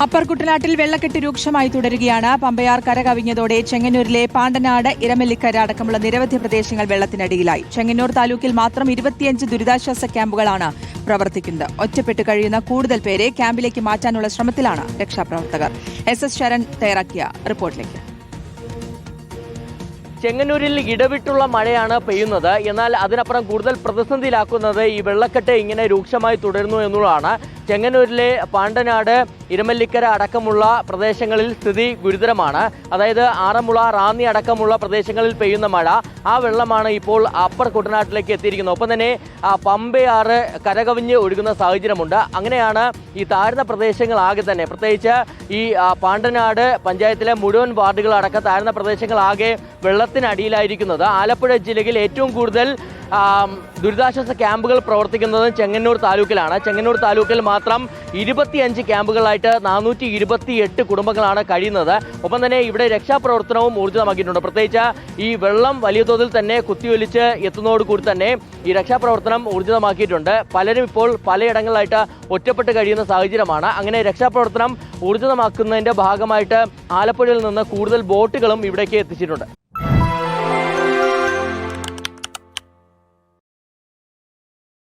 Upper കുട്ടനാട്ടിൽ വെള്ളക്കെട്ട് രൂക്ഷമായി തുടരുകയാണ്. പമ്പയാർ കരകവിഞ്ഞതോടെ ചെങ്ങന്നൂരിലെ പാണ്ടനാട്, ഇരമല്ലിക്കര അടക്കമുള്ള നിരവധി പ്രദേശങ്ങൾ വെള്ളത്തിനടിയിലായി. ചെങ്ങന്നൂർ താലൂക്കിൽ മാത്രം 25 ദുരിതാശ്വാസ ക്യാമ്പുകളാണ് പ്രവർത്തിക്കുന്നത്. ഒറ്റപ്പെട്ട് കഴിയുന്ന കൂടുതൽ പേരെ ക്യാമ്പിലേക്ക് മാറ്റാനുള്ള ശ്രമത്തിലാണ് രക്ഷാപ്രവർത്തകർ. SS ശരൺ തയ്യാറാക്കിയ റിപ്പോർട്ടിലേക്ക്. ചെങ്ങന്നൂരിൽ ഇടവിട്ടുള്ള മഴയാണ് പെയ്യുന്നത്. എന്നാൽ അതിനപ്പുറം കൂടുതൽ പ്രതിസന്ധിയിലാക്കുന്നത് ഈ വെള്ളക്കെട്ട് ഇങ്ങനെ രൂക്ഷമായി തുടരുന്നു എന്നുള്ളതാണ്. ചെങ്ങന്നൂരിലെ പാണ്ടനാട്, ഇരമല്ലിക്കര അടക്കമുള്ള പ്രദേശങ്ങളിൽ സ്ഥിതി ഗുരുതരമാണ്. അതായത് ആറന്മുള, റാന്നി അടക്കമുള്ള പ്രദേശങ്ങളിൽ പെയ്യുന്ന മഴ, ആ വെള്ളമാണ് ഇപ്പോൾ അപ്പർ കുട്ടനാട്ടിലേക്ക് എത്തിയിരിക്കുന്നത്. ഒപ്പം തന്നെ പമ്പയാറ് കരകവിഞ്ഞ് ഒഴുകുന്ന സാഹചര്യമുണ്ട്. അങ്ങനെയാണ് ഈ താഴ്ന്ന പ്രദേശങ്ങളാകെ തന്നെ, പ്രത്യേകിച്ച് ഈ പാണ്ടനാട് പഞ്ചായത്തിലെ മുഴുവൻ വാർഡുകളടക്കം താഴ്ന്ന പ്രദേശങ്ങളാകെ വെള്ളത്തിനടിയിലായിരിക്കുന്നത്. ആലപ്പുഴ ജില്ലയിൽ ഏറ്റവും കൂടുതൽ ദുരിതാശ്വാസ ക്യാമ്പുകൾ പ്രവർത്തിക്കുന്നത് ചെങ്ങന്നൂർ താലൂക്കിലാണ്. ചെങ്ങന്നൂർ താലൂക്കിൽ മാത്രം 25 ക്യാമ്പുകളായിട്ട് 428 കുടുംബങ്ങളാണ് കഴിയുന്നത്. ഒപ്പം തന്നെ ഇവിടെ രക്ഷാപ്രവർത്തനവും ഊർജിതമാക്കിയിട്ടുണ്ട്. പ്രത്യേകിച്ച് ഈ വെള്ളം വലിയ തോതിൽ തന്നെ കുത്തിയൊലിച്ച് എത്തുന്നതോടുകൂടി തന്നെ ഈ രക്ഷാപ്രവർത്തനം ഊർജിതമാക്കിയിട്ടുണ്ട്. പലരും ഇപ്പോൾ പലയിടങ്ങളിലായിട്ട് ഒറ്റപ്പെട്ട് കഴിയുന്ന സാഹചര്യമാണ്. അങ്ങനെ രക്ഷാപ്രവർത്തനം ഊർജിതമാക്കുന്നതിന്റെ ഭാഗമായിട്ട് ആലപ്പുഴയിൽ നിന്ന് കൂടുതൽ ബോട്ടുകളും ഇവിടേക്ക് എത്തിച്ചിട്ടുണ്ട്.